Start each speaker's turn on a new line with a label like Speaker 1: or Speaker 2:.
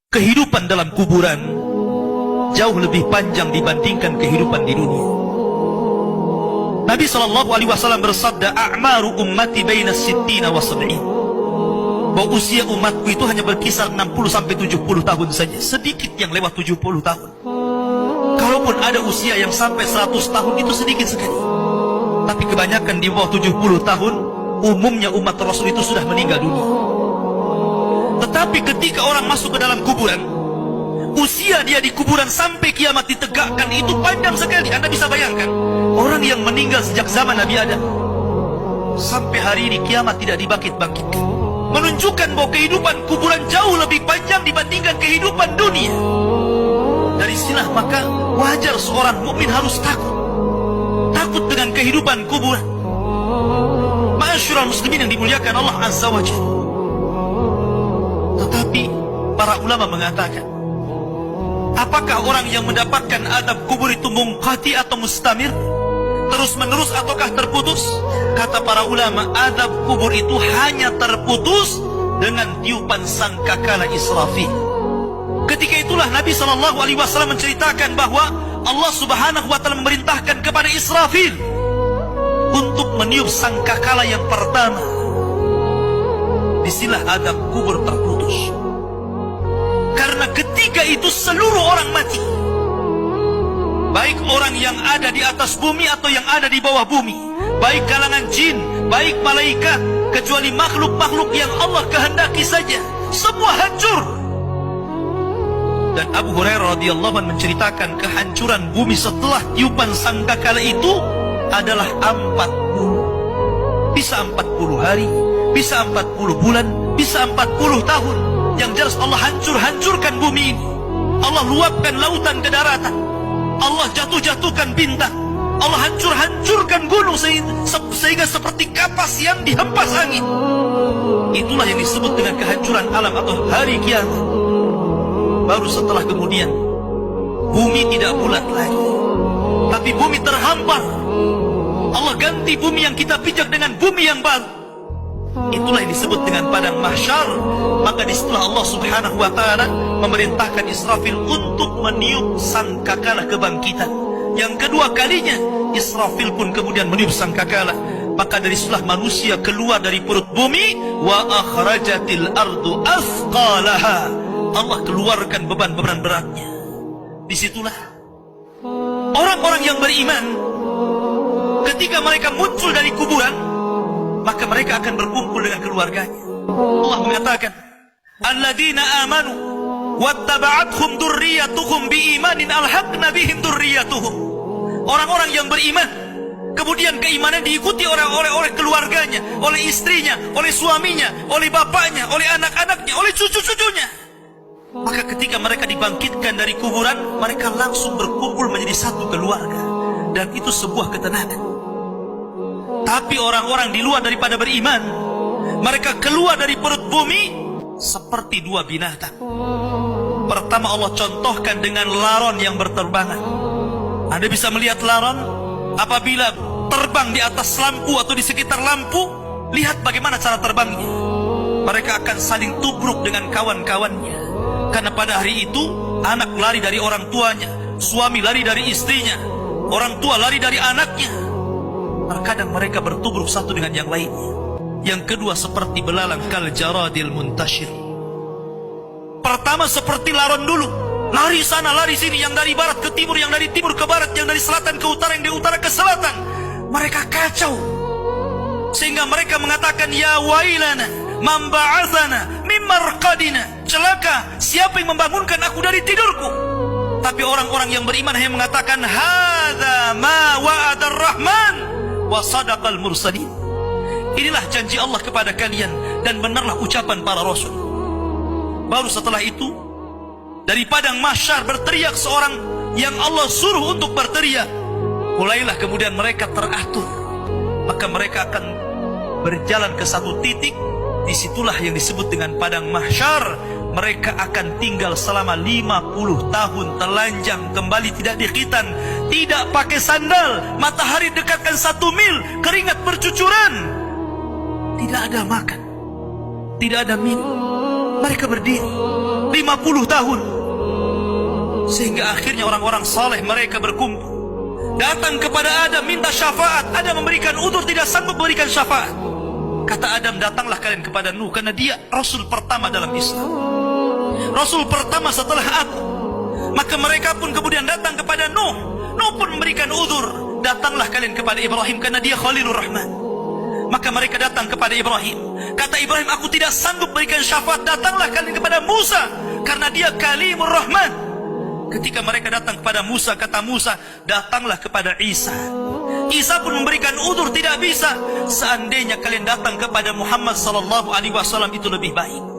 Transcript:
Speaker 1: kehidupan dalam kuburan jauh lebih panjang dibandingkan kehidupan di dunia. Nabi SAW bersabda, "A'maru ummati baina sittina wa sab'in." Bahwa usia umatku itu hanya berkisar 60 sampai 70 tahun saja. Sedikit yang lewat 70 tahun. Kalaupun ada usia yang sampai 100 tahun itu sedikit sekali. Tapi kebanyakan di bawah 70 tahun, umumnya umat Rasul itu sudah meninggal dunia. Tetapi ketika orang masuk ke dalam kuburan, usia dia di kuburan sampai kiamat ditegakkan itu panjang sekali. Anda bisa bayangkan, orang yang meninggal sejak zaman Nabi Adam sampai hari ini kiamat tidak dibangkit-bangkitkan, menunjukkan bahwa kehidupan kuburan jauh lebih panjang dibandingkan kehidupan dunia. Dari sinilah maka wajar seorang mukmin harus takut dengan kehidupan kuburan. Ma'asyiral muslimin yang dimuliakan Allah Azza wa Jalla. Tetapi para ulama mengatakan, apakah orang yang mendapatkan adab kubur itu munqati atau mustamir, terus menerus ataukah terputus? Kata para ulama, adab kubur itu hanya terputus dengan tiupan sangkakala Israfil. Ketika itulah Nabi SAW menceritakan bahwa Allah Subhanahu wa Ta'ala memerintahkan kepada Israfil untuk meniup sangkakala yang pertama. Disinilah adab kubur terputus. Karena ketika itu seluruh orang mati, baik orang yang ada di atas bumi atau yang ada di bawah bumi, baik kalangan jin, baik malaikat, kecuali makhluk-makhluk yang Allah kehendaki saja, semua hancur. Dan Abu Hurairah radhiyallahu anhu menceritakan kehancuran bumi setelah tiupan sangkakala itu adalah 40. Bisa 40 hari, bisa 40 bulan, bisa 40 tahun. Yang jelas Allah hancurkan bumi ini. Allah luapkan lautan ke daratan. Allah jatuhkan bintang. Allah hancurkan gunung sehingga seperti kapas yang dihempas angin. Itulah yang disebut dengan kehancuran alam atau hari kiamat. Baru setelah kemudian bumi tidak bulat lagi, tapi bumi terhampar. Allah ganti bumi yang kita pijak dengan bumi yang baru. Itulah yang disebut dengan padang mahsyar. Maka disitulah Allah Subhanahu wa Ta'ala memerintahkan Israfil untuk meniup sangkakala kebangkitan. Yang kedua kalinya Israfil pun kemudian meniup sangkakala. Maka dari situlah manusia keluar dari perut bumi. Wa akhrajatil ardu athqalaha. Allah keluarkan beban-beban beratnya. Disitulah orang-orang yang beriman, ketika mereka muncul dari kuburan, maka mereka akan berkumpul dengan keluarganya. Allah mengatakan, alladzina amanu wattaba'athum dzurriyyatuhum biimanin alhaqna bihim dzurriyyatuhum. Orang-orang yang beriman, kemudian keimanan diikuti oleh keluarganya, oleh istrinya, oleh suaminya, oleh bapaknya, oleh anak-anaknya, oleh cucu-cucunya. Maka ketika mereka dibangkitkan dari kuburan, mereka langsung berkumpul menjadi satu keluarga. Dan itu sebuah ketenangan. Tapi orang-orang di luar daripada beriman, mereka keluar dari perut bumi seperti dua binatang. Pertama Allah contohkan dengan laron yang berterbangan. Anda bisa melihat laron apabila terbang di atas lampu atau di sekitar lampu. Lihat bagaimana cara terbangnya. Mereka akan saling tubruk dengan kawan-kawannya. Karena pada hari itu anak lari dari orang tuanya, suami lari dari istrinya, orang tua lari dari anaknya. Terkadang mereka bertubruk satu dengan yang lainnya. Yang kedua seperti belalang kal jaradil muntashir. Pertama seperti laron dulu, lari sana lari sini, yang dari barat ke timur, yang dari timur ke barat, yang dari selatan ke utara, yang dari utara ke selatan. Mereka kacau sehingga mereka mengatakan, ya wailana man ba'atsana min marqadina. Celaka, siapa yang membangunkan aku dari tidurku? Tapi orang-orang yang beriman hanya mengatakan, hadza ma wa'adar rahman wa sadaqal mursalin. Inilah janji Allah kepada kalian dan benarlah ucapan para rasul. Baru setelah itu dari padang mahsyar berteriak seorang yang Allah suruh untuk berteriak. Mulailah kemudian mereka teratur. Maka mereka akan berjalan ke satu titik. Disitulah yang disebut dengan padang mahsyar. Mereka akan tinggal selama 50 tahun telanjang, kembali tidak dikhitan, tidak pakai sandal, matahari dekatkan 1 mil, keringat bercucuran, tidak ada makan, tidak ada minum. Mereka berdiri 50 tahun. Sehingga akhirnya orang-orang saleh mereka berkumpul, datang kepada Adam minta syafaat. Adam memberikan udzur, tidak sanggup memberikan syafaat. Kata Adam, datanglah kalian kepada Nuh, karena dia Rasul pertama dalam Islam, Rasul pertama setelah aku. Maka mereka pun kemudian datang kepada Nuh. Nuh pun memberikan udzur, datanglah kalian kepada Ibrahim, karena dia Khalilur Rahman. Maka mereka datang kepada Ibrahim. Kata Ibrahim, aku tidak sanggup berikan syafaat, datanglah kalian kepada Musa, karena dia Kalimur Rahman. Ketika mereka datang kepada Musa, kata Musa, datanglah kepada Isa. Isa pun memberikan udzur, tidak bisa. Seandainya kalian datang kepada Muhammad sallallahu alaihi wasallam itu lebih baik.